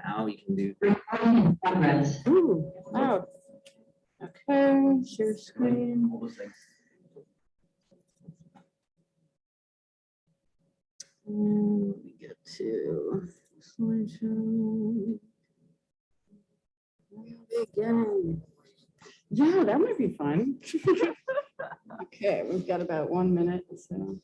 Now you can do. Ooh, wow. Okay, share screen. All those things. Let me get to slideshow. Beginning. Yeah, that might be fun. Okay, we've got about 1 minute, so.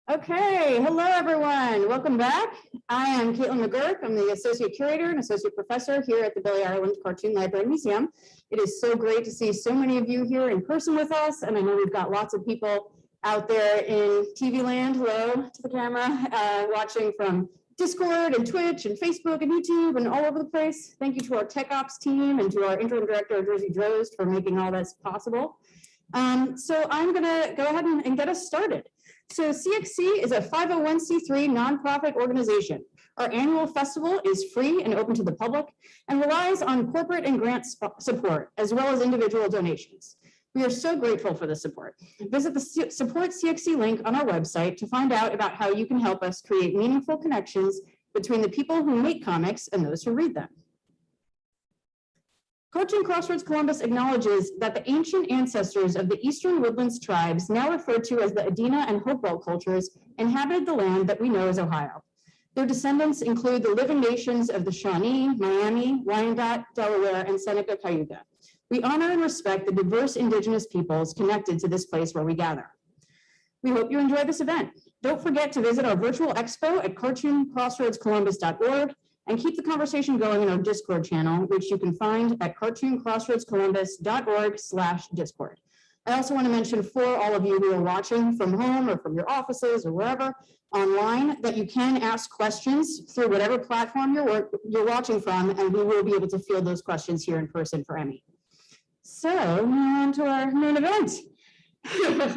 Okay, hello everyone. Welcome back. I am Caitlin McGurk. I'm the Associate Curator and Associate Professor here at the Billy Ireland Cartoon Library Museum. It is so great to see so many of you here in person with us, and I know we've got lots of people out there in TV land, hello to the camera, watching from Discord and Twitch and Facebook and YouTube and all over the place. Thank you to our Tech Ops team and to our Interim Director, Jersey Drost, for making all this possible. So I'm gonna go ahead and get us started. So CXC is a 501c3 nonprofit organization. Our annual festival is free and open to the public and relies on corporate and grant support, as well as individual donations. We are so grateful for the support. Visit the Support CXC link on our website to find out about how you can help us create meaningful connections between the people who make comics and those who read them. Cartoon Crossroads Columbus acknowledges that the ancient ancestors of the Eastern Woodlands tribes, now referred to as the Adena and Hopewell cultures, inhabited the land that we know as Ohio. Their descendants include the living nations of the Shawnee, Miami, Wyandotte, Delaware, and Seneca Cayuga. We honor and respect the diverse indigenous peoples connected to this place where we gather. We hope you enjoy this event. Don't forget to visit our virtual expo at cartooncrossroadscolumbus.org and keep the conversation going in our Discord channel, which you can find at cartooncrossroadscolumbus.org/Discord. I also want to mention for all of you who are watching from home or from your offices or wherever online that you can ask questions through whatever platform you're watching from, and we will be able to field those questions here in person for Emi. So on to our main event. Emi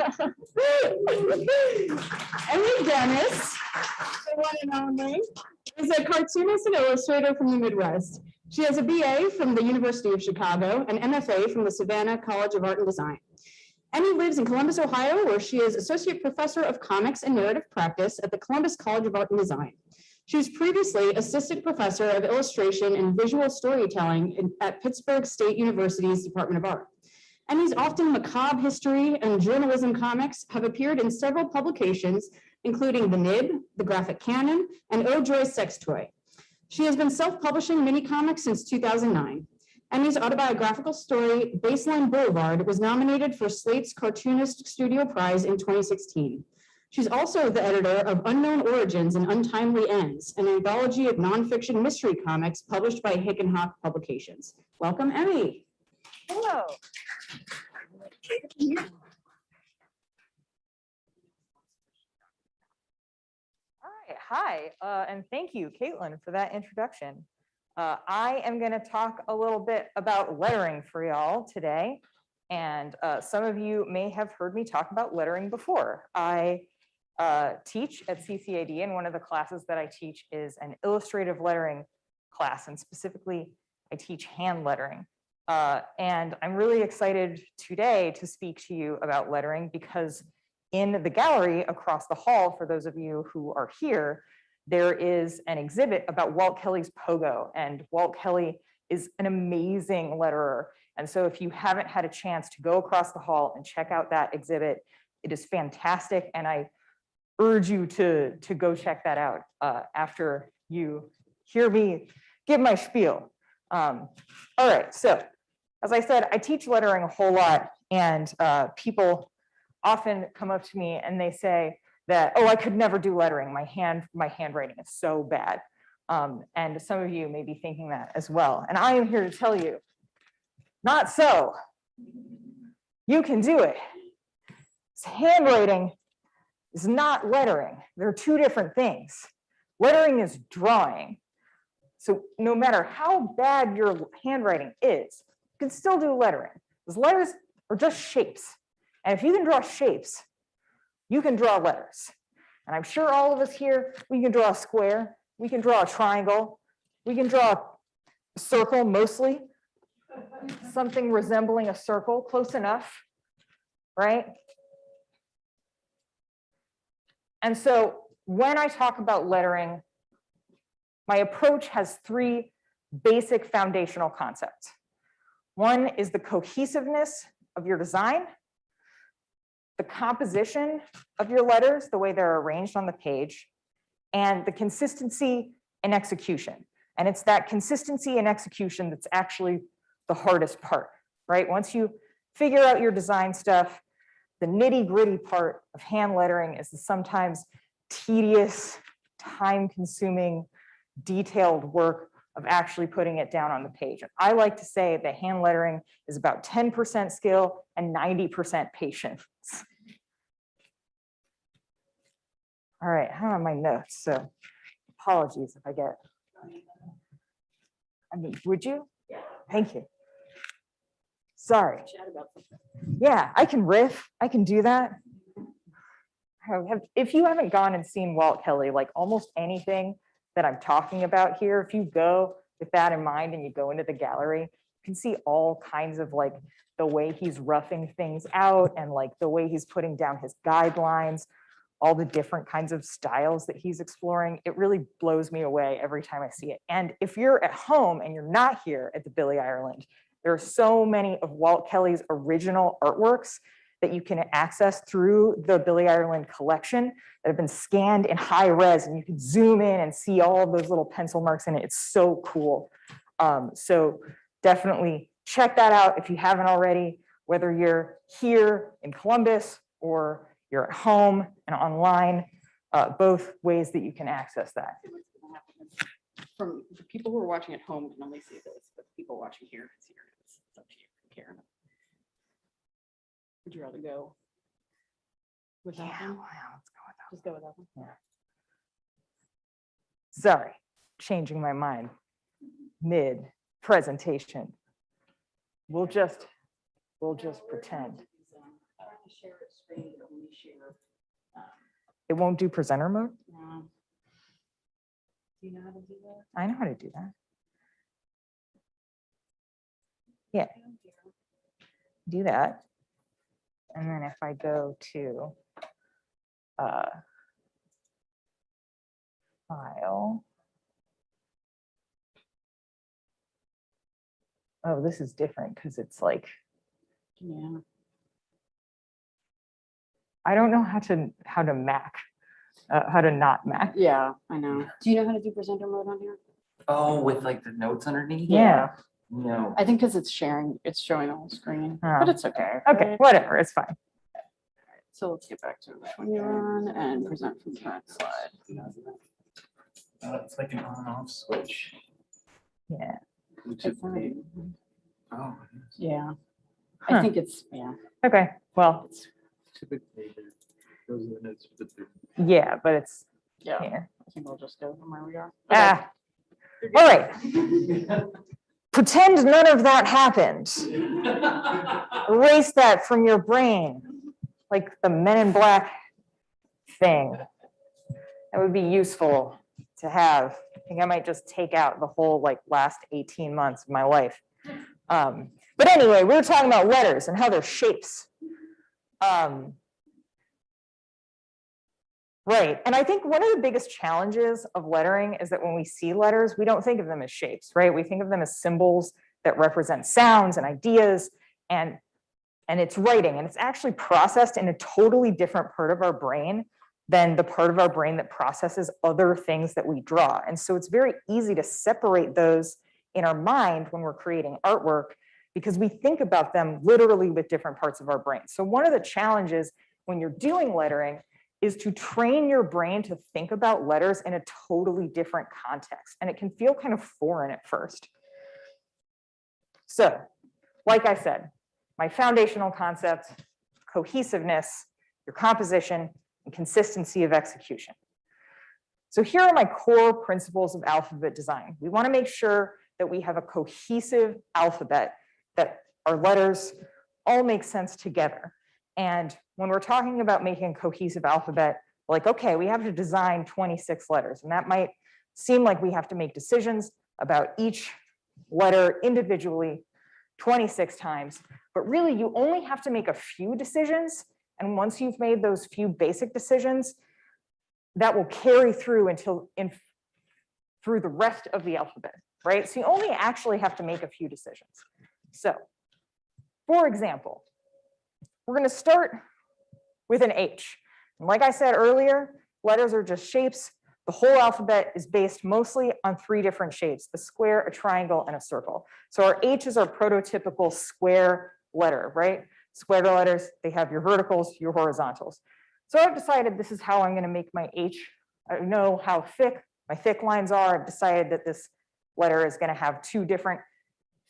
Gennis, the one and only, is a cartoonist and illustrator from the Midwest. She has a BA from the University of Chicago, an MFA from the Savannah College of Art and Design. Emi lives in Columbus, Ohio, where she is Associate Professor of Comics and Narrative Practice at the Columbus College of Art and Design. She was previously Assistant Professor of Illustration and Visual Storytelling at Pittsburgh State University's Department of Art. Emi's often macabre history and journalism comics have appeared in several publications, including The Nib, The Graphic Canon, and Oh Joy's Sex Toy. She has been self-publishing mini comics since 2009. Emi's autobiographical story, Baseline Boulevard, was nominated for Slate's Cartoonist Studio Prize in 2016. She's also the editor of Unknown Origins and Untimely Ends, an anthology of nonfiction mystery comics published by Hick and Hawk Publications. Welcome, Emi. Hello. All right, hi, and thank you, Caitlin, for that introduction. I am going to talk a little bit about lettering for y'all today, and some of you may have heard me talk about lettering before. I teach at CCAD, and one of the classes that I teach is an illustrative lettering class, and specifically, I teach hand lettering. And I'm really excited today to speak to you about lettering because in the gallery across the hall, for those of you who are here, there is an exhibit about Walt Kelly's Pogo, and Walt Kelly is an amazing letterer. And so if you haven't had a chance to go across the hall and check out that exhibit, it is fantastic, and I urge you to go check that out after you hear me give my spiel. All right, so as I said, I teach lettering a whole lot, and people often come up to me and they say that, oh, I could never do lettering. My handwriting is so bad. And some of you may be thinking that as well. And I am here to tell you, not so. You can do it. Handwriting is not lettering. They're two different things. Lettering is drawing. So no matter how bad your handwriting is, you can still do lettering. Because letters are just shapes. And if you can draw shapes, you can draw letters. And I'm sure all of us here, we can draw a square, we can draw a triangle, we can draw a circle mostly, something resembling a circle, close enough, right? And so when I talk about lettering, my approach has three basic foundational concepts. One is the cohesiveness of your design, the composition of your letters, the way they're arranged on the page, and the consistency and execution. And it's that consistency and execution that's actually the hardest part, right? Once you figure out your design stuff, the nitty-gritty part of hand lettering is the sometimes tedious, time-consuming, detailed work of actually putting it down on the page. And I like to say that hand lettering is about 10% skill and 90% patience. All right, how are my notes? So apologies if I get, would you? Yeah. Thank you. Sorry. Yeah, I can riff. I can do that. If you haven't gone and seen Walt Kelly, like almost anything that I'm talking about here, if you go with that in mind and you go into the gallery, you can see all kinds of like the way he's roughing things out and like the way he's putting down his guidelines, all the different kinds of styles that he's exploring. It really blows me away every time I see it. And if you're at home and you're not here at the Billy Ireland, there are so many of Walt Kelly's original artworks that you can access through the Billy Ireland collection that have been scanned in high res, and you can zoom in and see all of those little pencil marks in it. It's so cool. So definitely check that out if you haven't already, whether you're here in Columbus or you're at home and online, both ways that you can access that. From the people who are watching at home can only see this, but the people watching here can see your notes. It's up to you, Karen. Would you rather go without them? Let's go with that. Just go without them. Yeah. Sorry, changing my mind mid presentation. We'll just pretend. It won't do presenter mode? No. Do you know how to do that? I know how to do that. Yeah. Do that. And then if I go to file. Oh, this is different because it's like, Yeah. I don't know how to Mac, how to not Mac. Yeah, I know. Do you know how to do presenter mode on here? Oh, with like the notes underneath? Yeah. No. I think because it's showing the whole screen, Oh. but it's okay. Okay, right? whatever, it's fine. So let's get back to which one you're on and present from the current slide. It's like an on-off switch. Yeah. Which It's is already- oh, Yeah, Huh. I think it's, yeah. Okay, well, typically those are the notes for the yeah, but it's Yeah, here. I think we'll just go from where we are. Ah, all right. Pretend none of that happened. Erase that from your brain, like the Men in Black thing. That would be useful to have. I think I might just take out the whole like last 18 months of my life. But anyway, we were talking about letters and how they're shapes. Right, and I think one of the biggest challenges of lettering is that when we see letters, we don't think of them as shapes, right? We think of them as symbols that represent sounds and ideas, and it's writing, and it's actually processed in a totally different part of our brain than the part of our brain that processes other things that we draw. And so it's very easy to separate those in our mind when we're creating artwork because we think about them literally with different parts of our brain. So one of the challenges when you're doing lettering is to train your brain to think about letters in a totally different context. And it can feel kind of foreign at first. So, like I said, my foundational concepts, cohesiveness, your composition, and consistency of execution. So here are my core principles of alphabet design. We want to make sure that we have a cohesive alphabet, that our letters all make sense together. And when we're talking about making a cohesive alphabet, like, okay, we have to design 26 letters, and that might seem like we have to make decisions about each letter individually 26 times, but really you only have to make a few decisions. And once you've made those few basic decisions, that will carry through through the rest of the alphabet, right? So you only actually have to make a few decisions. So, for example, we're going to start with an H. And like I said earlier, letters are just shapes. The whole alphabet is based mostly on 3 different shapes: a square, a triangle, and a circle. So our H is our prototypical square letter, right? Square letters, they have your verticals, your horizontals. So I've decided this is how I'm going to make my H. I know how thick my thick lines are. I've decided that this letter is going to have 2 different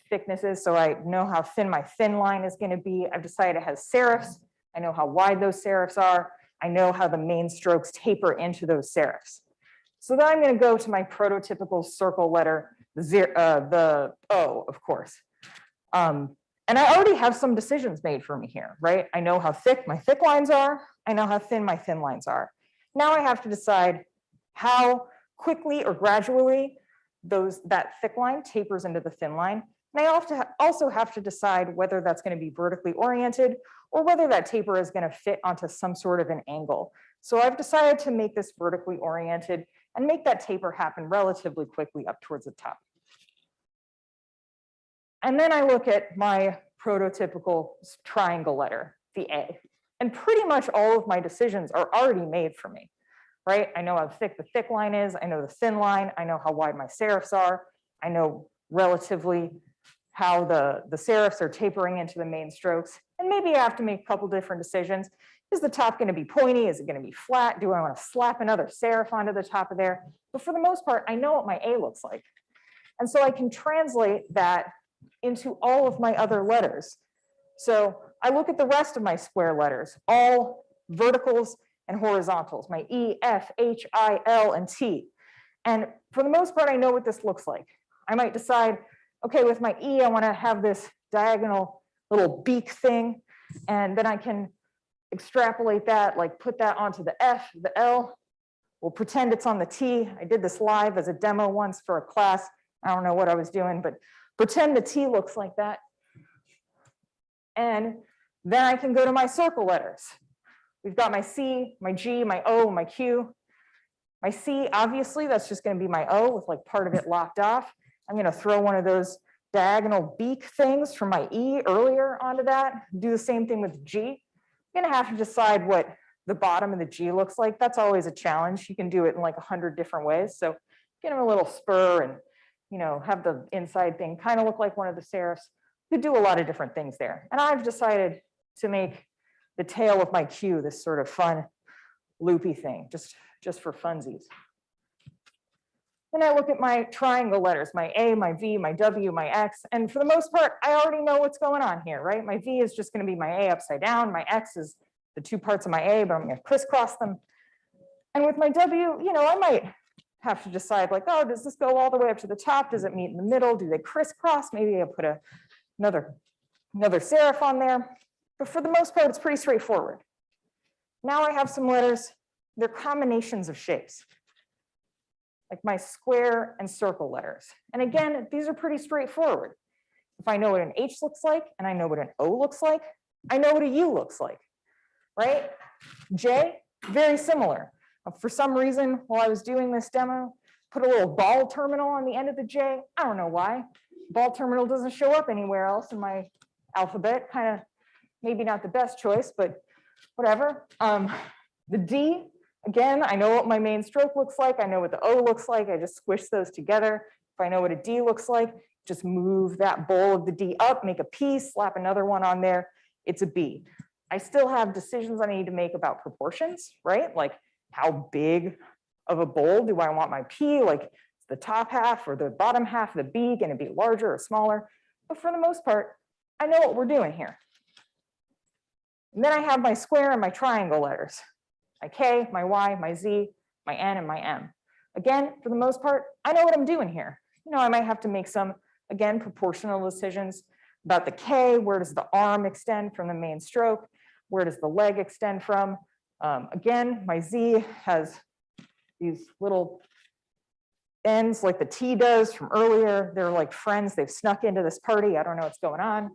thicknesses, so I know how thin my thin line is going to be. I've decided it has serifs. I know how wide those serifs are. I know how the main strokes taper into those serifs. So then I'm going to go to my prototypical circle letter, the O, of course. And I already have some decisions made for me here, right? I know how thick my thick lines are. I know how thin my thin lines are. Now I have to decide how quickly or gradually that thick line tapers into the thin line. And I also have to decide whether that's going to be vertically oriented or whether that taper is going to fit onto some sort of an angle. So I've decided to make this vertically oriented and make that taper happen relatively quickly up towards the top. And then I look at my prototypical triangle letter, the A. And pretty much all of my decisions are already made for me, right? I know how thick the thick line is. I know the thin line. I know how wide my serifs are. I know relatively how the serifs are tapering into the main strokes. And maybe I have to make a couple different decisions. Is the top going to be pointy? Is it going to be flat? Do I want to slap another serif onto the top of there? But for the most part, I know what my A looks like. And so I can translate that into all of my other letters. So I look at the rest of my square letters, all verticals and horizontals, my E, F, H, I, L, and T. And for the most part, I know what this looks like. I might decide, okay, with my E, I want to have this diagonal little beak thing, and then I can extrapolate that, like put that onto the F, the L. We'll pretend it's on the T. I did this live as a demo once for a class. I don't know what I was doing, but pretend the T looks like that. And then I can go to my circle letters. We've got my C, my G, my O, my Q. My C, obviously, that's just going to be my O with like part of it locked off. I'm going to throw one of those diagonal beak things from my E earlier onto that. Do the same thing with G. I'm going to have to decide what the bottom of the G looks like. That's always a challenge. You can do it in like 100 different ways. So get them a little spur and, you know, have the inside thing kind of look like one of the serifs. You could do a lot of different things there. And I've decided to make the tail of my Q this sort of fun loopy thing, just for funsies. Then I look at my triangle letters, my A, my V, my W, my X, and for the most part, I already know what's going on here, right? My V is just going to be my A upside down. My X is the 2 parts of my A, but I'm going to crisscross them. And with my W, you know, I might have to decide like, oh, does this go all the way up to the top? Does it meet in the middle? Do they crisscross? Maybe I'll put another serif on there. But for the most part, it's pretty straightforward. Now I have some letters. They're combinations of shapes, like my square and circle letters. And again, these are pretty straightforward. If I know what an H looks like and I know what an O looks like, I know what a U looks like, right? J, very similar. For some reason, while I was doing this demo, put a little ball terminal on the end of the J. I don't know why. Ball terminal doesn't show up anywhere else in my alphabet. Kind of maybe not the best choice, but whatever. The D, again, I know what my main stroke looks like. I know what the O looks like. I just squish those together. If I know what a D looks like, just move that bowl of the D up, make a P, slap another one on there. It's a B. I still have decisions I need to make about proportions, right? Like how big of a bowl do I want my P? Like the top half or the bottom half of the B going to be larger or smaller? But for the most part, I know what we're doing here. And then I have my square and my triangle letters. My K, my Y, my Z, my N, and my M. Again, for the most part, I know what I'm doing here. You know, I might have to make some, again, proportional decisions about the K. Where does the arm extend from the main stroke? Where does the leg extend from? Again, my Z has these little ends like the T does from earlier. They're like friends. They've snuck into this party. I don't know what's going on.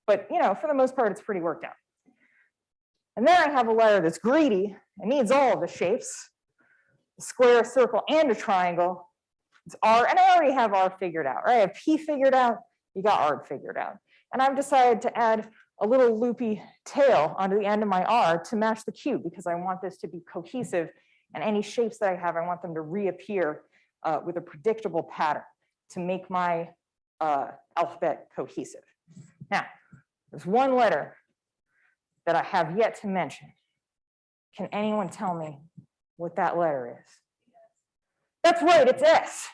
But, you know, for the most part, it's pretty worked out. And then I have a letter that's greedy and needs all of the shapes, a square, a circle, and a triangle. It's R, and I already have R figured out, right? I have P figured out, you got R figured out. And I've decided to add a little loopy tail onto the end of my R to match the Q, because I want this to be cohesive, and any shapes that I have, I want them to reappear with a predictable pattern to make my alphabet cohesive. Now, there's one letter that I have yet to mention. Can anyone tell me what that letter is? That's right, it's S.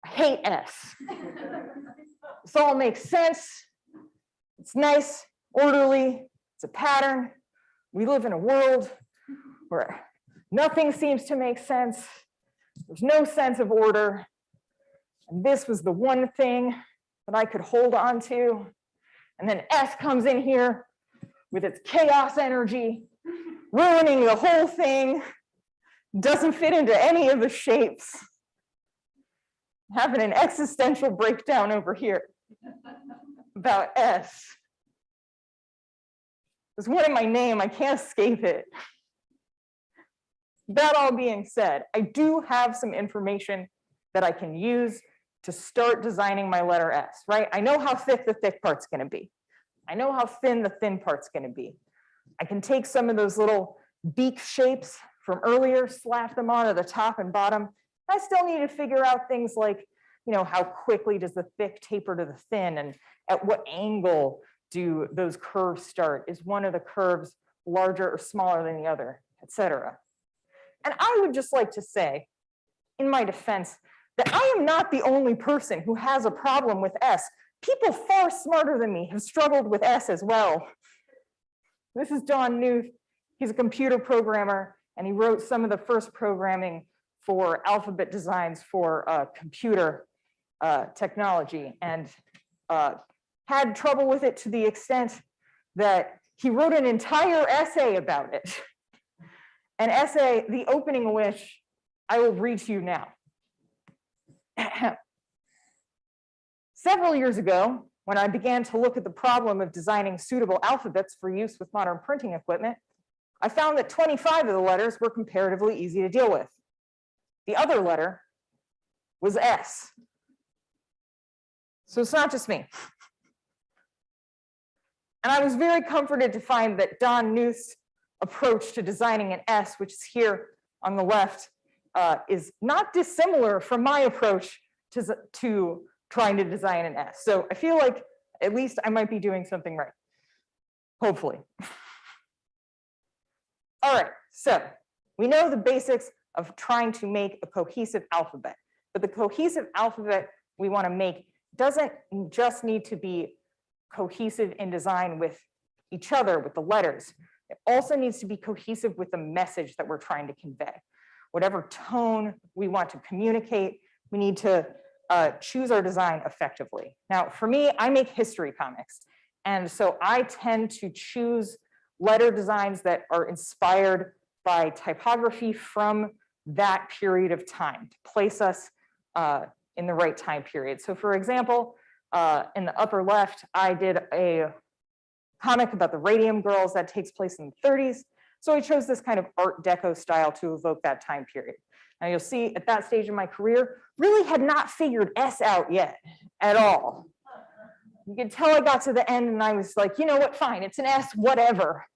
I hate S. This all makes sense. It's nice, orderly, it's a pattern. We live in a world where nothing seems to make sense. There's no sense of order. And this was the one thing that I could hold on to. And then S comes in here with its chaos energy, ruining the whole thing, doesn't fit into any of the shapes. Having an existential breakdown over here about S. There's one in my name, I can't escape it. That all being said, I do have some information that I can use to start designing my letter S, right? I know how thick the thick part's gonna be. I know how thin the thin part's gonna be. I can take some of those little beak shapes from earlier, slap them onto the top and bottom. I still need to figure out things like, you know, how quickly does the thick taper to the thin, and at what angle do those curves start? Is one of the curves larger or smaller than the other, etc. And I would just like to say, in my defense, that I am not the only person who has a problem with S. People far smarter than me have struggled with S as well. This is Don Knuth. He's a computer programmer, and he wrote some of the first programming for alphabet designs for computer technology, and had trouble with it to the extent that he wrote an entire essay about it. An essay, the opening of which I will read to you now. Several years ago, when I began to look at the problem of designing suitable alphabets for use with modern printing equipment, I found that 25 of the letters were comparatively easy to deal with. The other letter was S. So it's not just me. And I was very comforted to find that Don Knuth's approach to designing an S, which is here on the left, is not dissimilar from my approach to trying to design an S. So I feel like at least I might be doing something right, hopefully. All right, so we know the basics of trying to make a cohesive alphabet, but the cohesive alphabet we want to make doesn't just need to be cohesive in design with each other, with the letters. It also needs to be cohesive with the message that we're trying to convey. Whatever tone we want to communicate, we need to choose our design effectively. Now, for me, I make history comics, and so I tend to choose letter designs that are inspired by typography from that period of time to place us in the right time period. So for example, in the upper left, I did a comic about the Radium Girls that takes place in the 30s. So I chose this kind of Art Deco style to evoke that time period. Now you'll see at that stage in my career, really had not figured S out yet at all. You could tell I got to the end and I was like, you know what, fine, it's an S, whatever.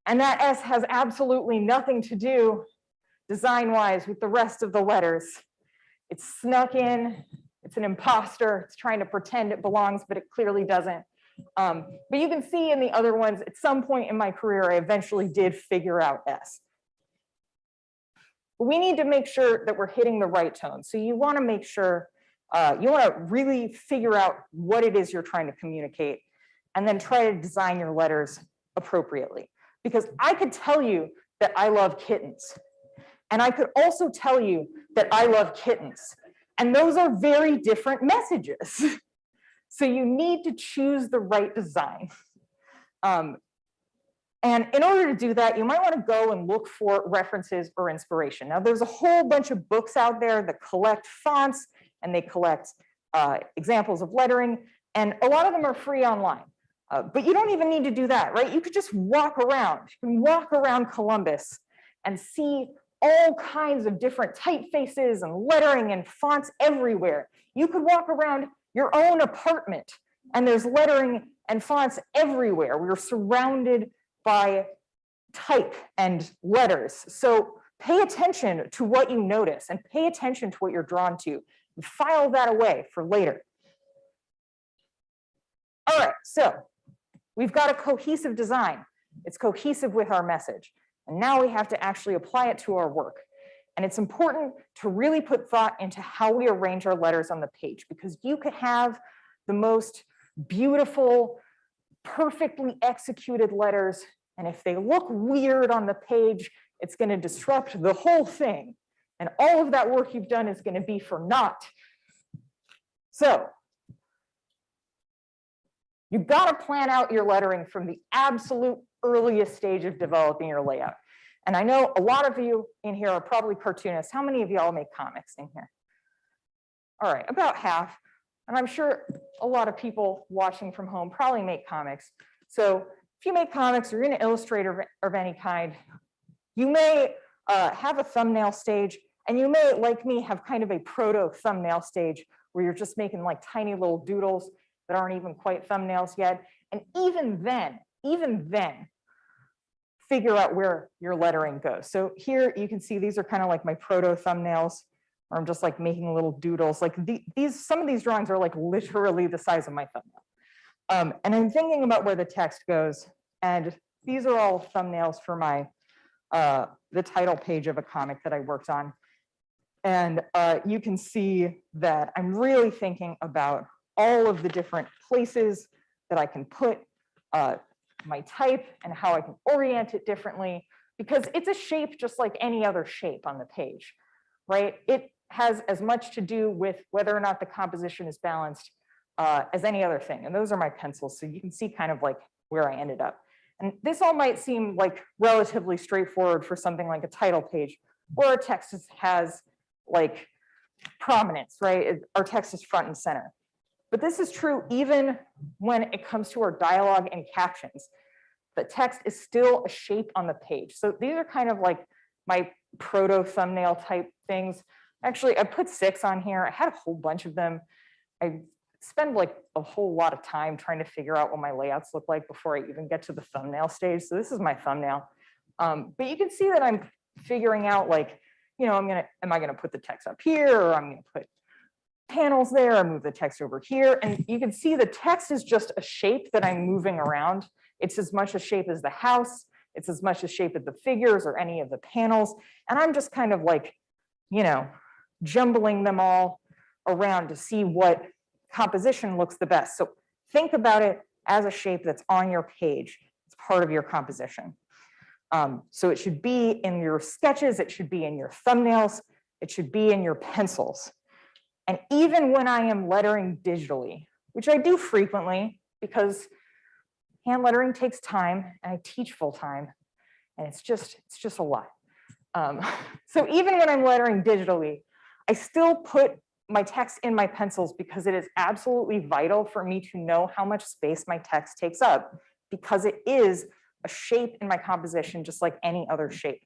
And that S has absolutely nothing to do design-wise with the rest of the letters. It's snuck in, it's an imposter, it's trying to pretend it belongs, but it clearly doesn't. But you can see in the other ones, at some point in my career, I eventually did figure out S. But we need to make sure that we're hitting the right tone. So you want to make sure, you want to really figure out what it is you're trying to communicate, and then try to design your letters appropriately. Because I could tell you that I love kittens, and I could also tell you that I love kittens. And those are very different messages. So you need to choose the right design. And in order to do that, you might want to go and look for references or inspiration. Now, there's a whole bunch of books out there that collect fonts, and they collect examples of lettering, and a lot of them are free online. But you don't even need to do that, right? You could just walk around. You can walk around Columbus and see all kinds of different typefaces and lettering and fonts everywhere. You could walk around your own apartment and there's lettering and fonts everywhere. We're surrounded by type and letters. So pay attention to what you notice and pay attention to what you're drawn to. File that away for later. All right, so we've got a cohesive design. It's cohesive with our message. And now we have to actually apply it to our work. And it's important to really put thought into how we arrange our letters on the page, because you could have the most beautiful, perfectly executed letters. And if they look weird on the page, it's going to disrupt the whole thing. And all of that work you've done is going to be for naught. So you've got to plan out your lettering from the absolute earliest stage of developing your layout. And I know a lot of you in here are probably cartoonists. How many of y'all make comics in here? All right, about half. And I'm sure a lot of people watching from home probably make comics. So if you make comics or you're an illustrator of any kind, you may have a thumbnail stage, and you may, like me, have kind of a proto thumbnail stage where you're just making like tiny little doodles that aren't even quite thumbnails yet. And even then, figure out where your lettering goes. So here you can see these are kind of like my proto thumbnails, where I'm just like making little doodles. Like some of these drawings are like literally the size of my thumbnail. And I'm thinking about where the text goes. And these are all thumbnails for my the title page of a comic that I worked on. And you can see that I'm really thinking about all of the different places that I can put my type and how I can orient it differently, because it's a shape just like any other shape on the page, right? It has as much to do with whether or not the composition is balanced as any other thing. And those are my pencils. So you can see kind of like where I ended up. And this all might seem like relatively straightforward for something like a title page, where our text has like prominence, right? Our text is front and center. But this is true even when it comes to our dialogue and captions. The text is still a shape on the page. So these are kind of like my proto thumbnail type things. Actually, I put 6 on here. I had a whole bunch of them. I spend like a whole lot of time trying to figure out what my layouts look like before I even get to the thumbnail stage. So this is my thumbnail. But you can see that I'm figuring out like, you know, am I gonna put the text up here, or I'm gonna put panels there, or move the text over here. And you can see the text is just a shape that I'm moving around. It's as much a shape as the house. It's as much a shape as the figures or any of the panels. And I'm just kind of like, you know, jumbling them all around to see what composition looks the best. So think about it as a shape that's on your page. It's part of your composition. So it should be in your sketches, it should be in your thumbnails, it should be in your pencils. And even when I am lettering digitally, which I do frequently because hand lettering takes time, and I teach full time, and it's just a lot. So even when I'm lettering digitally, I still put my text in my pencils because it is absolutely vital for me to know how much space my text takes up, because it is a shape in my composition just like any other shape.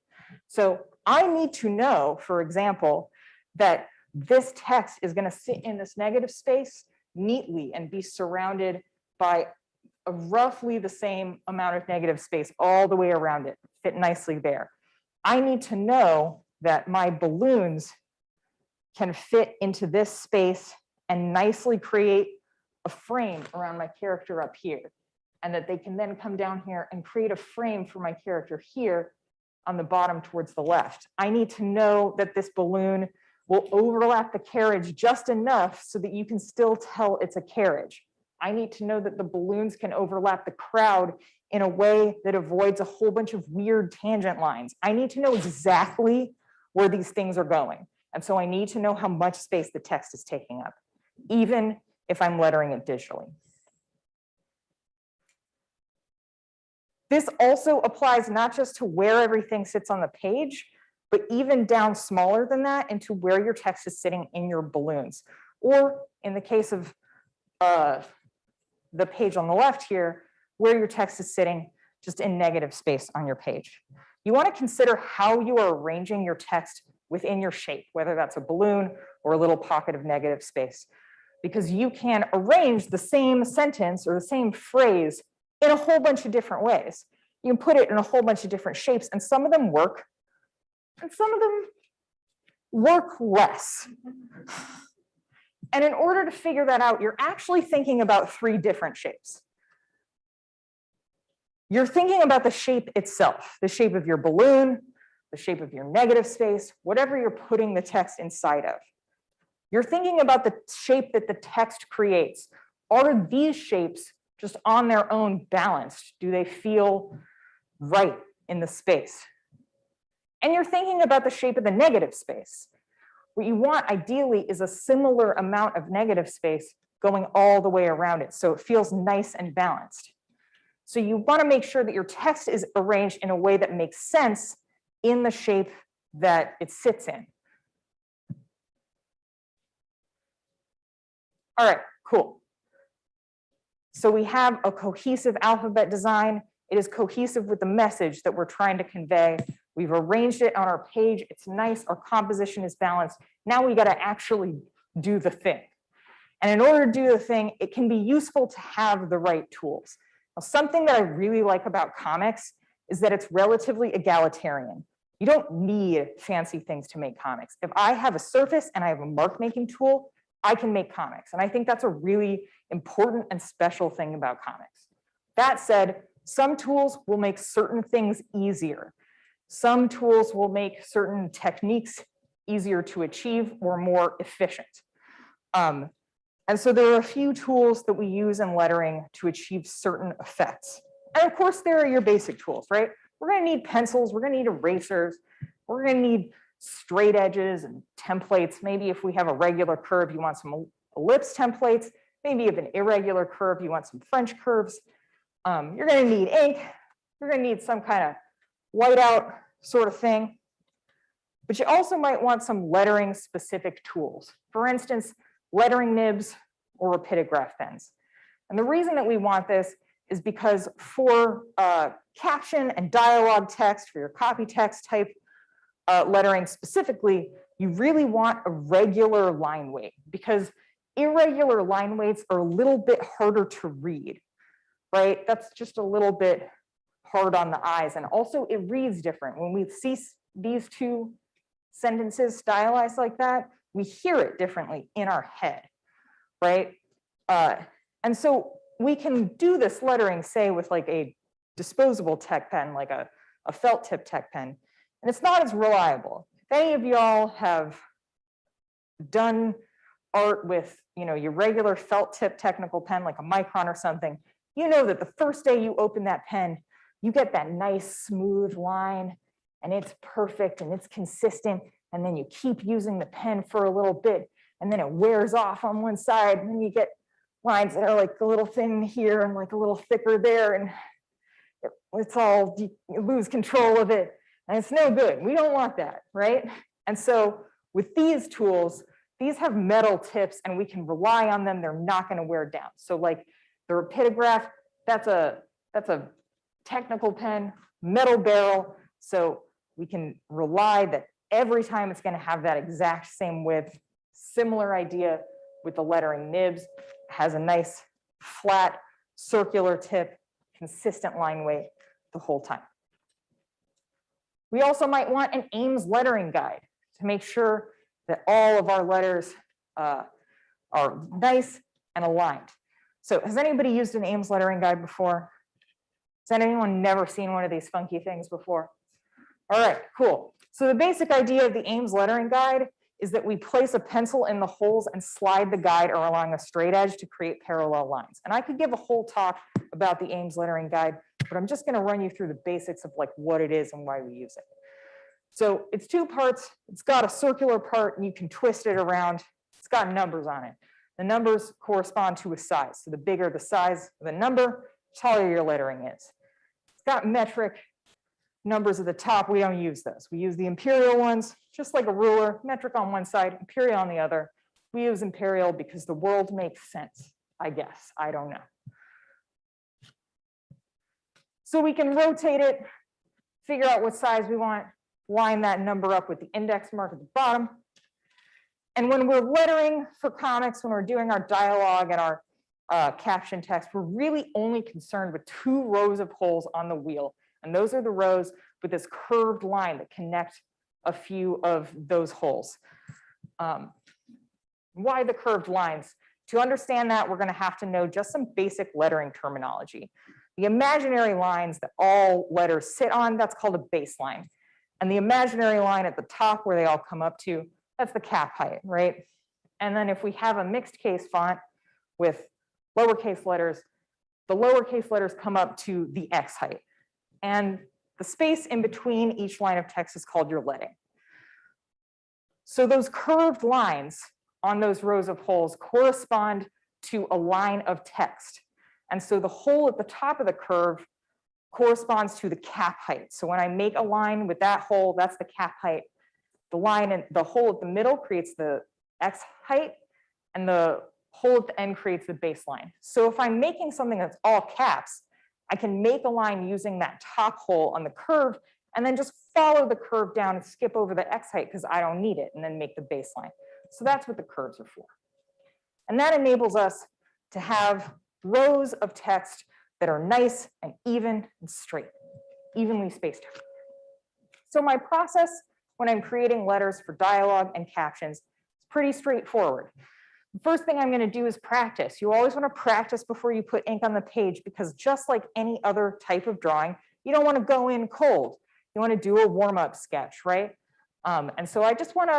So I need to know, for example, that this text is going to sit in this negative space neatly and be surrounded by a roughly the same amount of negative space all the way around it, fit nicely there. I need to know that my balloons can fit into this space and nicely create a frame around my character up here, and that they can then come down here and create a frame for my character here on the bottom towards the left. I need to know that this balloon will overlap the carriage just enough so that you can still tell it's a carriage. I need to know that the balloons can overlap the crowd in a way that avoids a whole bunch of weird tangent lines. I need to know exactly where these things are going. And so I need to know how much space the text is taking up, even if I'm lettering it digitally. This also applies not just to where everything sits on the page, but even down smaller than that into where your text is sitting in your balloons. Or in the case of the page on the left here, where your text is sitting just in negative space on your page. You want to consider how you are arranging your text within your shape, whether that's a balloon or a little pocket of negative space, because you can arrange the same sentence or the same phrase in a whole bunch of different ways. You can put it in a whole bunch of different shapes, and some of them work, and some of them work less. And in order to figure that out, you're actually thinking about 3 different shapes. You're thinking about the shape itself, the shape of your balloon, the shape of your negative space, whatever you're putting the text inside of. You're thinking about the shape that the text creates. Are these shapes just on their own balanced? Do they feel right in the space? And you're thinking about the shape of the negative space. What you want ideally is a similar amount of negative space going all the way around it, so it feels nice and balanced. So you want to make sure that your text is arranged in a way that makes sense in the shape that it sits in. All right, cool. So we have a cohesive alphabet design. It is cohesive with the message that we're trying to convey. We've arranged it on our page. It's nice. Our composition is balanced. Now we got to actually do the thing. And in order to do the thing, it can be useful to have the right tools. Now, something that I really like about comics is that it's relatively egalitarian. You don't need fancy things to make comics. If I have a surface and I have a mark making tool, I can make comics. And I think that's a really important and special thing about comics. That said, some tools will make certain things easier. Some tools will make certain techniques easier to achieve or more efficient. And so there are a few tools that we use in lettering to achieve certain effects. And of course, there are your basic tools, right? We're going to need pencils, we're going to need erasers, we're going to need straight edges and templates. Maybe if we have a regular curve, you want some ellipse templates. Maybe if an irregular curve, you want some French curves. You're going to need ink. You're going to need some kind of whiteout sort of thing. But you also might want some lettering specific tools. For instance, lettering nibs or rapidograph pens. And the reason that we want this is because for caption and dialogue text, for your copy text type lettering specifically, you really want a regular line weight, because irregular line weights are a little bit harder to read, right? That's just a little bit hard on the eyes. And also it reads different. When we see these 2 sentences stylized like that, we hear it differently in our head, right? And so we can do this lettering, say, with like a disposable tech pen, like a felt tip tech pen, and it's not as reliable. If any of y'all have done art with, your regular felt tip technical pen, like a Micron or something, you know that the first day you open that pen, you get that nice smooth line, and it's perfect and it's consistent. And then you keep using the pen for a little bit, and then it wears off on one side, and then you get lines that are like a little thin here and like a little thicker there, and it's all, you lose control of it, and it's no good. We don't want that, right? And so with these tools, these have metal tips, and we can rely on them. They're not going to wear down. So like the rapidograph, that's a technical pen, metal barrel, so we can rely that every time it's going to have that exact same width. Similar idea with the lettering nibs. It has a nice flat circular tip, consistent line weight the whole time. We also might want an Ames lettering guide to make sure that all of our letters are nice and aligned. So has anybody used an Ames lettering guide before? Has anyone never seen one of these funky things before? All right, cool. So the basic idea of the Ames lettering guide is that we place a pencil in the holes and slide the guide along a straight edge to create parallel lines. And I could give a whole talk about the Ames lettering guide, but I'm just going to run you through the basics of like what it is and why we use it. So it's 2 parts. It's got a circular part, and you can twist it around. It's got numbers on it. The numbers correspond to a size. So the bigger the size of the number, the taller your lettering is. It's got metric numbers at the top. We don't use those. We use the imperial ones, just like a ruler, metric on one side, imperial on the other. We use imperial because the world makes sense, I guess. I don't know. So we can rotate it, figure out what size we want, line that number up with the index mark at the bottom. And when we're lettering for comics, when we're doing our dialogue and our caption text, we're really only concerned with 2 rows of holes on the wheel. And those are the rows with this curved line that connect a few of those holes. Why the curved lines? To understand that, we're going to have to know just some basic lettering terminology. The imaginary lines that all letters sit on, that's called a baseline. And the imaginary line at the top where they all come up to, that's the cap height, right? And then if we have a mixed case font with lowercase letters, the lowercase letters come up to the X height. And the space in between each line of text is called your leading. So those curved lines on those rows of holes correspond to a line of text. And so the hole at the top of the curve corresponds to the cap height. So when I make a line with that hole, that's the cap height. The line and the hole at the middle creates the X height, and the hole at the end creates the baseline. So if I'm making something that's all caps, I can make a line using that top hole on the curve and then just follow the curve down and skip over the X height because I don't need it, and then make the baseline. So that's what the curves are for. And that enables us to have rows of text that are nice and even and straight, evenly spaced out. So my process when I'm creating letters for dialogue and captions is pretty straightforward. The first thing I'm going to do is practice. You always want to practice before you put ink on the page, because just like any other type of drawing, you don't want to go in cold. You want to do a warm-up sketch, right? And so I just want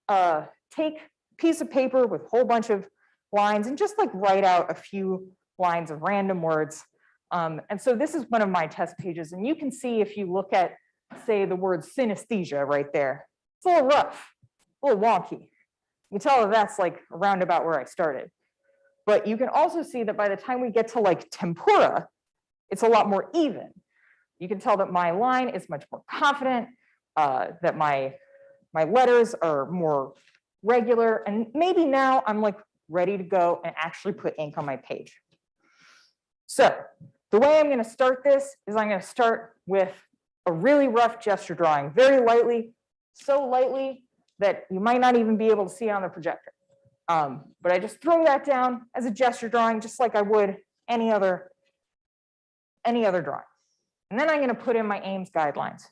to take a piece of paper with a whole bunch of lines and just like write out a few lines of random words. And so this is one of my test pages, and you can see if you look at, say, the word synesthesia right there, it's a little rough, a little wonky. You can tell that that's like around about where I started. But you can also see that by the time we get to like tempura, it's a lot more even. You can tell that my line is much more confident, that my letters are more regular, and maybe now I'm like ready to go and actually put ink on my page. So the way I'm going to start this is I'm going to start with a really rough gesture drawing, very lightly, so lightly that you might not even be able to see it on the projector. But I just throw that down as a gesture drawing, just like I would any other drawing. And then I'm going to put in my Ames guidelines,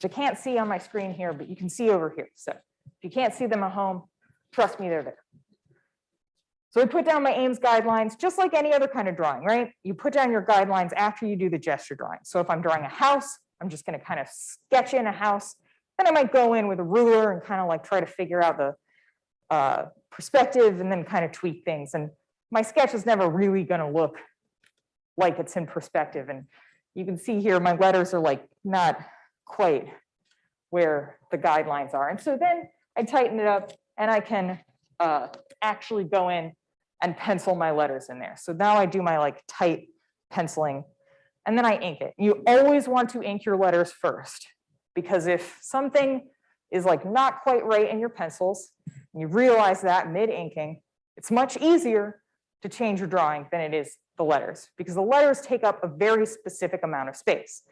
which I can't see on my screen here, but you can see over here. So if you can't see them at home, trust me, they're there. So I put down my Ames guidelines, just like any other kind of drawing, right? You put down your guidelines after you do the gesture drawing. So if I'm drawing a house, I'm just going to kind of sketch in a house. Then I might go in with a ruler and kind of like try to figure out the perspective and then kind of tweak things. And my sketch is never really going to look like it's in perspective. And you can see here, my letters are like not quite where the guidelines are. And so then I tighten it up and I can actually go in and pencil my letters in there. So now I do my like tight penciling and then I ink it. You always want to ink your letters first, because if something is like not quite right in your pencils, and you realize that mid-inking, it's much easier to change your drawing than it is the letters, because the letters take up a very specific amount of space,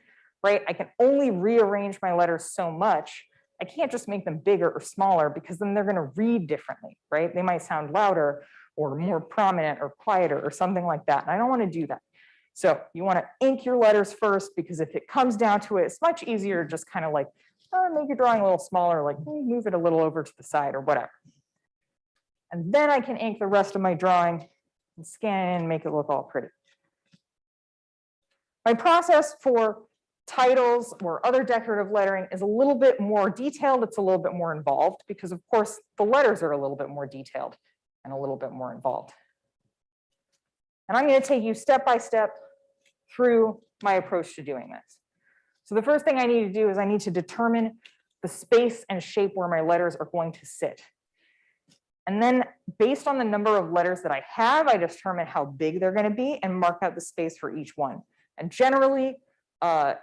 right? I can only rearrange my letters so much. I can't just make them bigger or smaller, because then they're going to read differently, right? They might sound louder or more prominent or quieter or something like that. And I don't want to do that. So you want to ink your letters first, because if it comes down to it, it's much easier to just kind of like make your drawing a little smaller, like move it a little over to the side or whatever. And then I can ink the rest of my drawing and scan in and make it look all pretty. My process for titles or other decorative lettering is a little bit more detailed. It's a little bit more involved, because of course the letters are a little bit more detailed and a little bit more involved. And I'm going to take you step by step through my approach to doing this. So the first thing I need to do is I need to determine the space and shape where my letters are going to sit. And then based on the number of letters that I have, I determine how big they're going to be and mark out the space for each one. And generally, all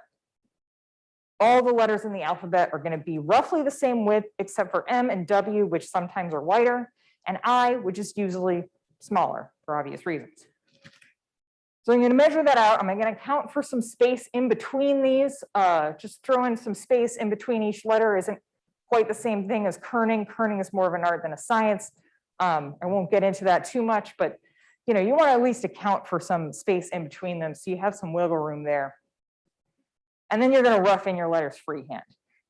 the letters in the alphabet are going to be roughly the same width, except for M and W, which sometimes are wider, and I, which is usually smaller for obvious reasons. So I'm going to measure that out. I'm going to account for some space in between these. Just throw in some space in between each letter isn't quite the same thing as kerning. Kerning is more of an art than a science. I won't get into that too much, but you want to at least account for some space in between them so you have some wiggle room there. And then you're going to rough in your letters freehand.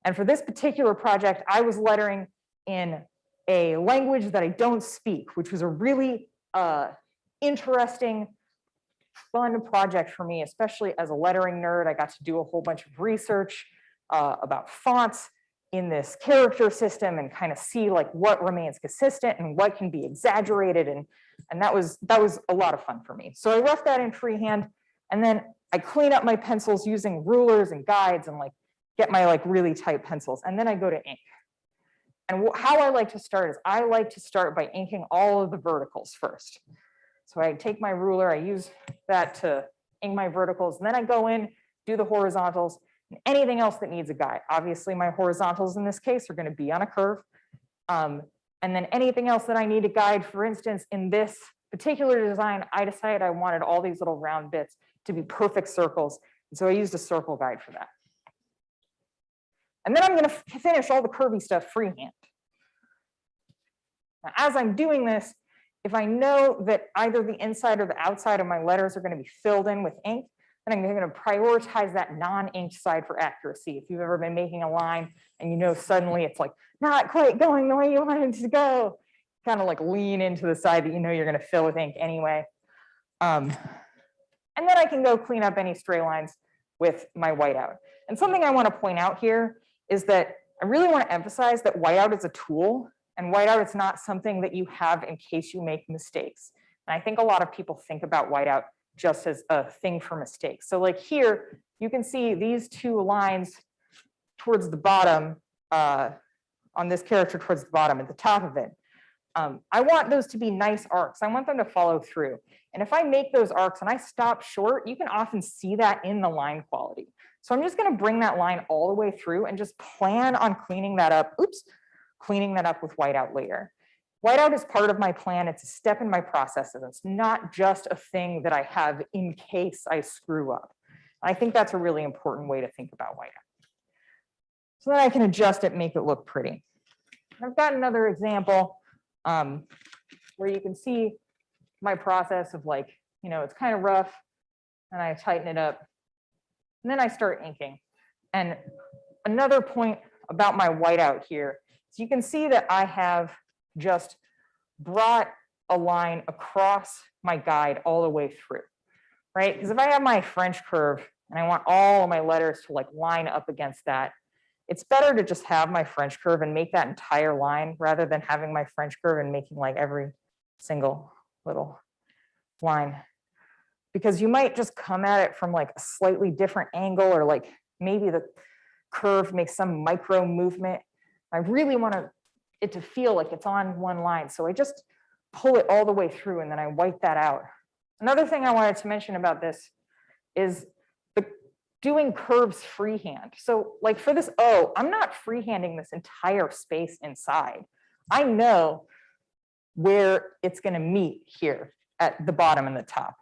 And for this particular project, I was lettering in a language that I don't speak, which was a really interesting, fun project for me, especially as a lettering nerd. I got to do a whole bunch of research about fonts in this character system and kind of see like what remains consistent and what can be exaggerated. And that was a lot of fun for me. So I roughed that in freehand, and then I clean up my pencils using rulers and guides and like get my like really tight pencils. And then I go to ink. And how I like to start is I like to start by inking all of the verticals first. So I take my ruler, I use that to ink my verticals, and then I go in, do the horizontals, and anything else that needs a guide. Obviously, my horizontals in this case are going to be on a curve. And then anything else that I need to guide, for instance, in this particular design, I decided I wanted all these little round bits to be perfect circles. And so I used a circle guide for that. And then I'm going to finish all the curvy stuff freehand. Now, as I'm doing this, if I know that either the inside or the outside of my letters are going to be filled in with ink, then I'm going to prioritize that non-inked side for accuracy. If you've ever been making a line and suddenly it's like not quite going the way you want it to go, kind of like lean into the side that you're going to fill with ink anyway. And then I can go clean up any stray lines with my whiteout. And something I want to point out here is that I really want to emphasize that whiteout is a tool, and whiteout is not something that you have in case you make mistakes. And I think a lot of people think about whiteout just as a thing for mistakes. So like here, you can see these two lines towards the bottom, on this character towards the bottom at the top of it. I want those to be nice arcs. I want them to follow through. And if I make those arcs and I stop short, you can often see that in the line quality. So I'm just going to bring that line all the way through and just plan on cleaning that up. Cleaning that up with whiteout later. Whiteout is part of my plan. It's a step in my processes. It's not just a thing that I have in case I screw up. I think that's a really important way to think about whiteout. So then I can adjust it, make it look pretty. I've got another example where you can see my process of like, it's kind of rough and I tighten it up. And then I start inking. And another point about my whiteout here is you can see that I have just brought a line across my guide all the way through, right? Because if I have my French curve and I want all of my letters to like line up against that, it's better to just have my French curve and make that entire line rather than having my French curve and making like every single little line. Because you might just come at it from like a slightly different angle, or like maybe the curve makes some micro movement. I really want it to feel like it's on one line. So I just pull it all the way through and then I wipe that out. Another thing I wanted to mention about this is doing curves freehand. So like for this O, I'm not freehanding this entire space inside. I know where it's going to meet here at the bottom and the top.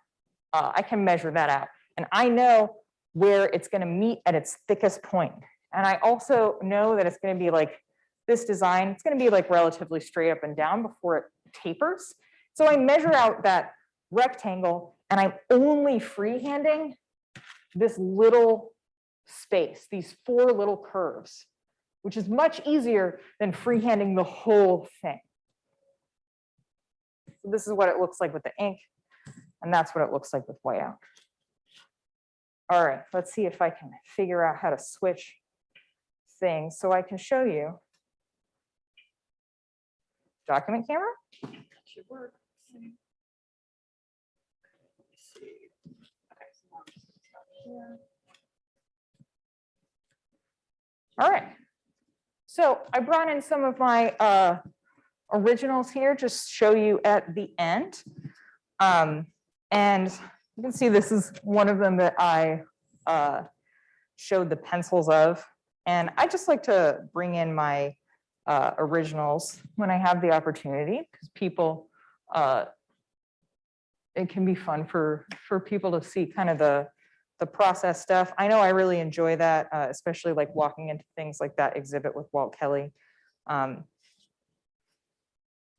I can measure that out. And I know where it's going to meet at its thickest point. And I also know that it's going to be like this design, it's going to be like relatively straight up and down before it tapers. So I measure out that rectangle and I'm only freehanding this little space, these 4 little curves, which is much easier than freehanding the whole thing. So this is what it looks like with the ink, and that's what it looks like with whiteout. All right, let's see if I can figure out how to switch things so I can show you. Document camera? Should work. Let's see. Okay, so now here. All right. So I brought in some of my originals here, just show you at the end. And you can see this is one of them that I showed the pencils of. And I just like to bring in my originals when I have the opportunity, because people it can be fun for people to see kind of the process stuff. I know I really enjoy that, especially like walking into things like that exhibit with Walt Kelly.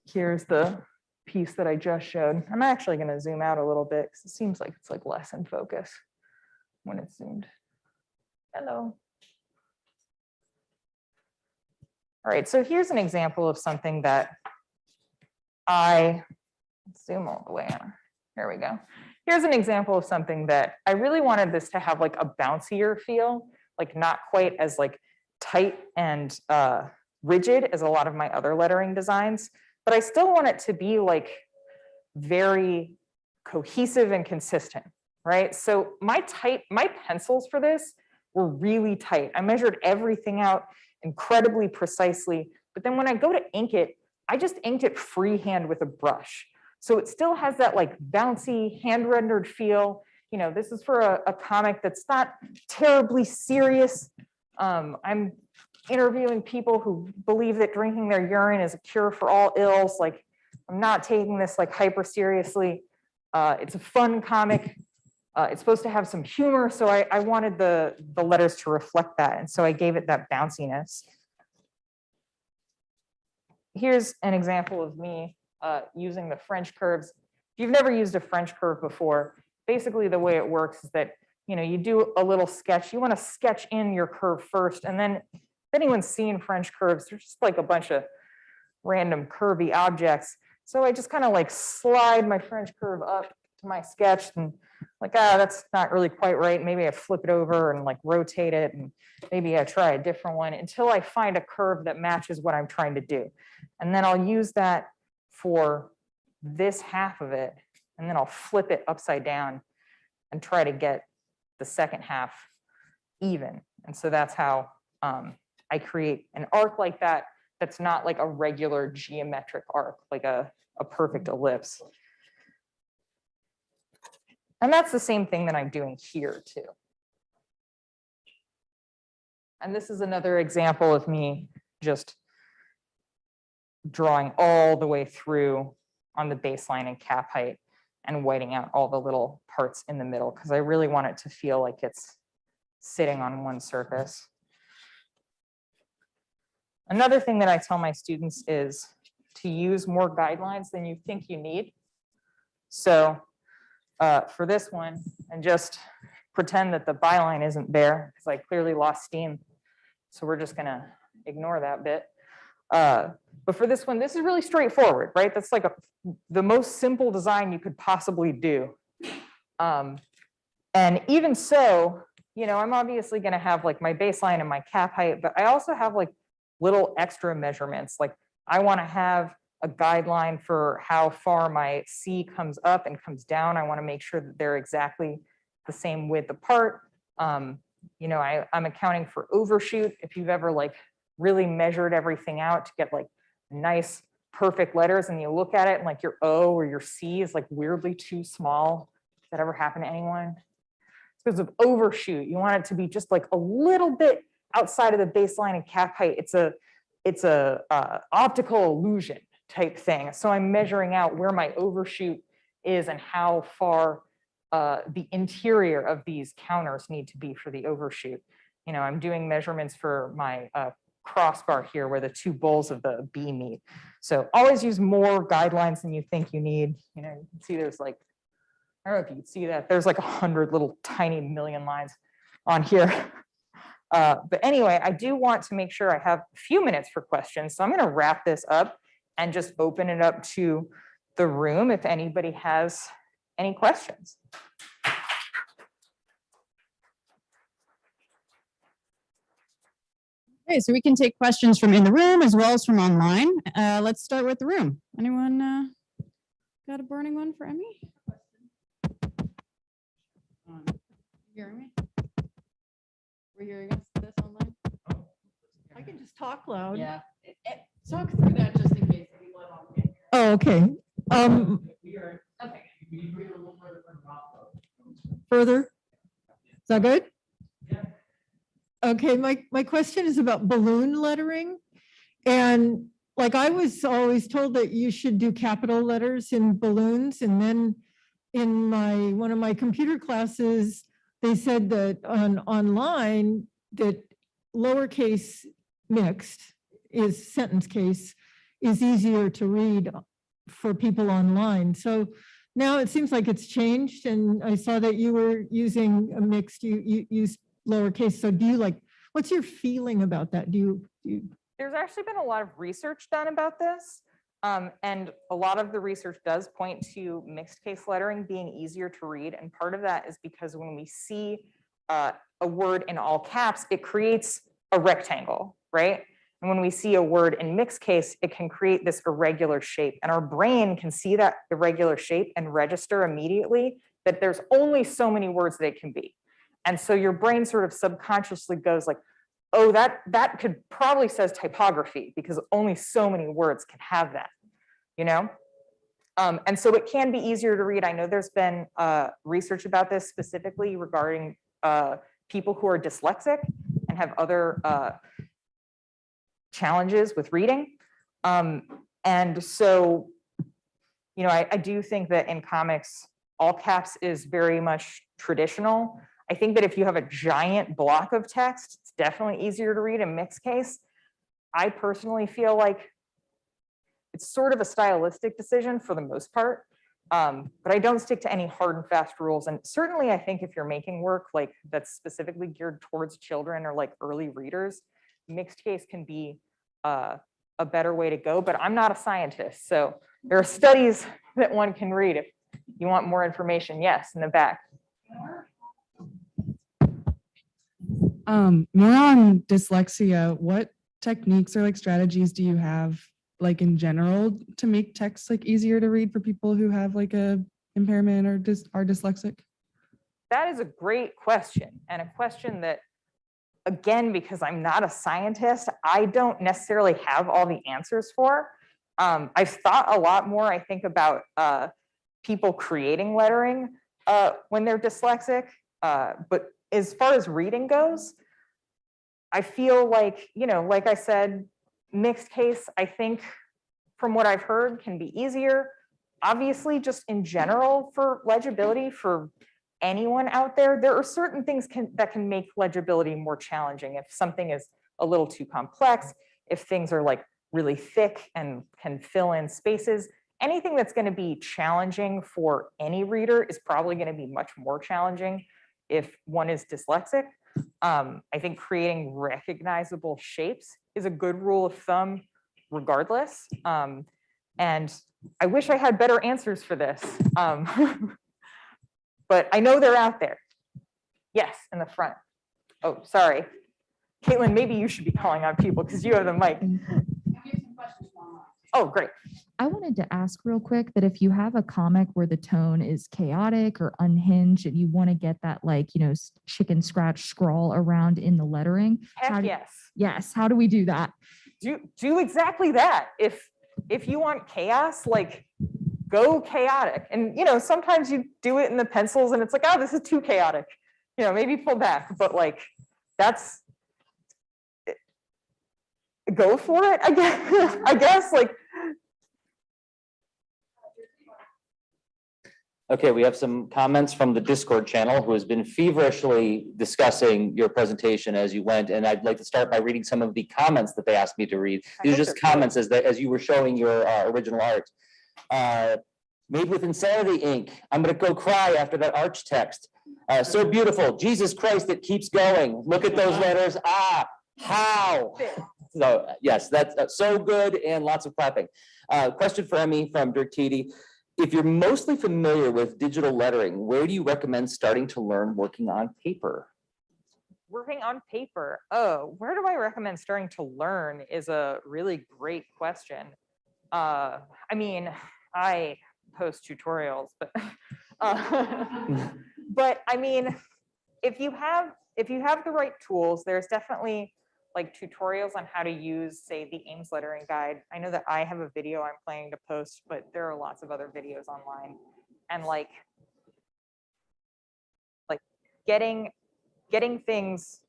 Here's the piece that I just showed. I'm actually going to zoom out a little bit because it seems like it's like less in focus when it's zoomed. Hello. All right, so here's an example of something that let's zoom all the way in. Here we go. Here's an example of something that I really wanted this to have like a bouncier feel, like not quite as like tight and rigid as a lot of my other lettering designs, but I still want it to be like very cohesive and consistent, right? So my pencils for this were really tight. I measured everything out incredibly precisely, but then when I go to ink it, I just inked it freehand with a brush. So it still has that like bouncy hand rendered feel. You know, this is for a comic that's not terribly serious. I'm interviewing people who believe that drinking their urine is a cure for all ills. Like, I'm not taking this like hyper seriously. It's a fun comic. It's supposed to have some humor, so I wanted the letters to reflect that, and so I gave it that bounciness. Here's an example of me using the French curves. If you've never used a French curve before, basically the way it works is that, you know, you do a little sketch. You want to sketch in your curve first, and then if anyone's seen French curves, they're just like a bunch of random curvy objects. So I just kind of like slide my French curve up to my sketch and like, that's not really quite right. Maybe I flip it over and like rotate it, and maybe I try a different one until I find a curve that matches what I'm trying to do. And then I'll use that for this half of it, and then I'll flip it upside down and try to get the second half even. And so that's how I create an arc like that, that's not like a regular geometric arc, like a perfect ellipse. And that's the same thing that I'm doing here too. And this is another example of me just drawing all the way through on the baseline and cap height and whiting out all the little parts in the middle, because I really want it to feel like it's sitting on one surface. Another thing that I tell my students is to use more guidelines than you think you need. So for this one, and just pretend that the byline isn't there because I clearly lost steam. So we're just gonna ignore that bit. But for this one, this is really straightforward, right? That's like the most simple design you could possibly do. And even so, you know, I'm obviously gonna have like my baseline and my cap height, but I also have like little extra measurements. Like I wanna have a guideline for how far my C comes up and comes down. I want to make sure that they're exactly the same width apart. You know, I'm accounting for overshoot. If you've ever like really measured everything out to get like nice, perfect letters, and you look at it and like your O or your C is like weirdly too small. Does that ever happen to anyone? It's because of overshoot. You want it to be just like a little bit outside of the baseline and cap height. It's a optical illusion type thing. So I'm measuring out where my overshoot is and how far the interior of these counters need to be for the overshoot. You know, I'm doing measurements for my crossbar here where the two bowls of the B meet. So always use more guidelines than you think you need. You know, you can see there's like, I don't know if you can see that, there's like 100 little tiny million lines on here. But anyway, I do want to make sure I have a few minutes for questions. So I'm going to wrap this up and just open it up to the room if anybody has any questions. Okay, so we can take questions from in the room as well as from online. Let's start with the room. Anyone got a burning one for Emi? Hearing me? We're hearing us this online? I can just talk loud. Yeah. Talk through that just in case people at home can't hear. Oh, okay. Okay. Further? Is that good? Okay, my question is about balloon lettering. And like I was always told that you should do capital letters in balloons and then in one of my computer classes, they said that online that lowercase mixed is sentence case is easier to read for people online. So now it seems like it's changed, and I saw that you were using a mixed, you use lowercase. So do you what's your feeling about that? Do you There's actually been a lot of research done about this. And a lot of the research does point to mixed case lettering being easier to read. And part of that is because when we see a word in all caps, it creates a rectangle, right? And when we see a word in mixed case, it can create this irregular shape. And our brain can see that irregular shape and register immediately that there's only so many words that it can be. And so your brain sort of subconsciously goes like, oh, that could probably says typography because only so many words can have that, you know? And so it can be easier to read. I know there's been research about this specifically regarding people who are dyslexic and have other challenges with reading. And so, you know, I do think that in comics, all caps is very much traditional. I think that if you have a giant block of text, it's definitely easier to read in mixed case. I personally feel like it's sort of a stylistic decision for the most part, but I don't stick to any hard and fast rules. And certainly I think if you're making work like that's specifically geared towards children or like early readers, mixed case can be a better way to go, but I'm not a scientist. So there are studies that one can read if you want more information. Yes, in the back. More on dyslexia, what techniques or like strategies do you have like in general to make text like easier to read for people who have like a impairment or are dyslexic? That is a great question, and a question that, again, because I'm not a scientist, I don't necessarily have all the answers for. I've thought a lot more, I think, about people creating lettering when they're dyslexic, but as far as reading goes, I feel like, you know, like I said, mixed case, I think from what I've heard can be easier. Obviously, just in general for legibility for anyone out there, there are certain things that can make legibility more challenging. If something is a little too complex, if things are like really thick and can fill in spaces, anything that's going to be challenging for any reader is probably going to be much more challenging if one is dyslexic. I think creating recognizable shapes is a good rule of thumb regardless. And I wish I had better answers for this, but I know they're out there. Yes, in the front. Oh, sorry. Caitlin, maybe you should be calling on people because you have the mic. Oh, great. I wanted to ask real quick that if you have a comic where the tone is chaotic or unhinged and you want to get that like, you know, chicken scratch scrawl around in the lettering. Heck yes. Yes. How do we do that? Do exactly that. If you want chaos, like go chaotic. And, you know, sometimes you do it in the pencils and it's like, oh, this is too chaotic. You know, maybe pull back, but like that's, go for it, I guess. I guess like. Okay, we have some comments from the Discord channel who has been feverishly discussing your presentation as you went, and I'd like to start by reading some of the comments that they asked me to read. These are just comments as you were showing your original art. Made with Insanity Ink. I'm gonna go cry after that arch text. So beautiful. Jesus Christ, it keeps going. Look at those letters. Ah, how? So yes, that's so good, and lots of clapping. Question for Emi from Dirk Tiede. If you're mostly familiar with digital lettering, where do you recommend starting to learn working on paper? Working on paper. Oh, where do I recommend starting to learn is a really great question. I mean, I post tutorials, but but I mean, if you have the right tools, there's definitely like tutorials on how to use, say, the Ames lettering guide. I know that I have a video I'm planning to post, but there are lots of other videos online. And like getting things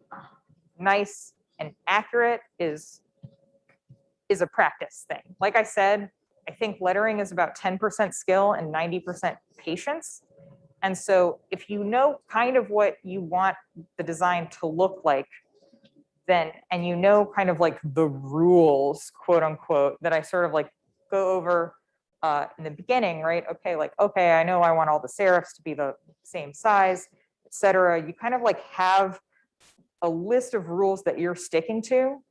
nice and accurate is a practice thing. Like I said, I think lettering is about 10% skill and 90% patience. And so if you know kind of what you want the design to look like, then, and you know kind of like the rules, quote unquote, that I sort of like go over in the beginning, right? Okay, like, okay, I know I want all the serifs to be the same size, et cetera. You kind of like have a list of rules that you're sticking to.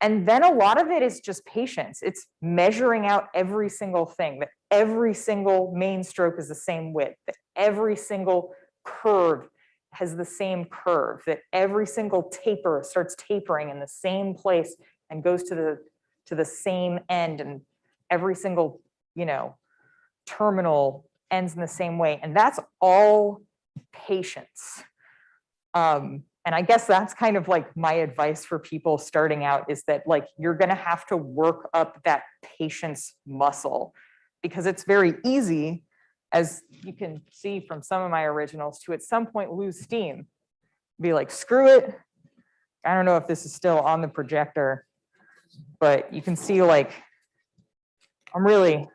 And then a lot of it is just patience. It's measuring out every single thing, that every single main stroke is the same width, that every single curve has the same curve, that every single taper starts tapering in the same place and goes to the same end, and every single, you know, terminal ends in the same way. And that's all patience. And I guess that's kind of like my advice for people starting out, is that like you're going to have to work up that patience muscle, because it's very easy, as you can see from some of my originals, to at some point lose steam. Be like, screw it. I don't know if this is still on the projector, but you can see like I'm really,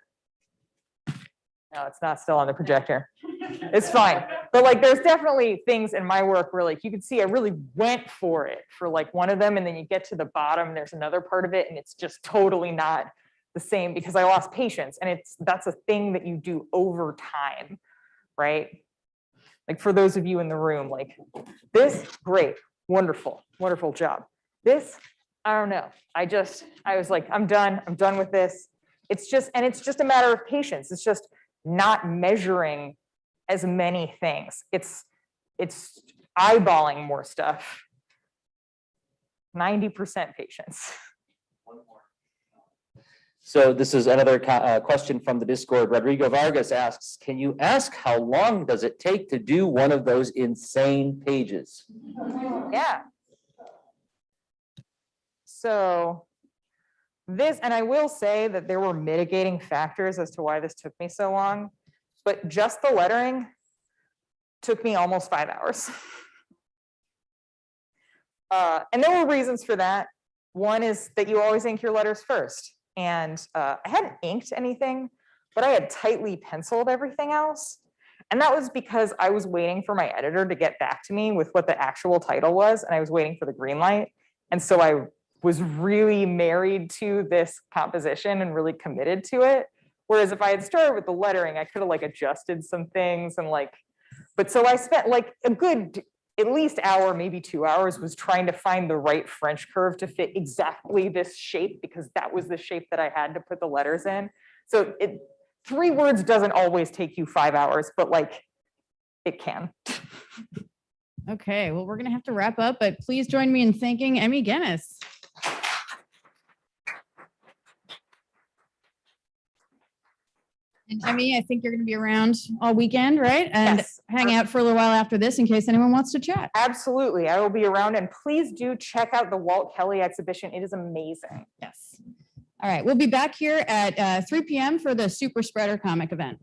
no, it's not still on the projector. It's fine. But like, there's definitely things in my work where like, you can see I really went for it for like one of them. And then you get to the bottom, there's another part of it, and it's just totally not the same because I lost patience. And that's a thing that you do over time, right? Like for those of you in the room, like this, great, wonderful, wonderful job. This, I don't know. I was like, I'm done with this. It's just a matter of patience. It's just not measuring as many things. It's eyeballing more stuff. 90% patience. So this is another question from the Discord. Rodrigo Vargas asks, can you ask how long does it take to do one of those insane pages? Yeah. So this, and I will say that there were mitigating factors as to why this took me so long, but just the lettering took me almost 5 hours. And there were reasons for that. One is that you always ink your letters first. And I hadn't inked anything, but I had tightly penciled everything else. And that was because I was waiting for my editor to get back to me with what the actual title was, and I was waiting for the green light. And so I was really married to this composition and really committed to it. Whereas if I had started with the lettering, I could have like adjusted some things and like, but so I spent like a good at least hour, maybe 2 hours, was trying to find the right French curve to fit exactly this shape, because that was the shape that I had to put the letters in. So 3 words doesn't always take you 5 hours, but like it can. Okay, well, we're gonna have to wrap up, but please join me in thanking Emi Gennis. And Emi, I think you're gonna be around all weekend, right? And Yes. hang out for a little while after this in case anyone wants to chat. Absolutely, I will be around, and please do check out the Walt Kelly exhibition. It is amazing. Yes. All right, we'll be back here at 3 p.m. for the Super Spreader Comic event.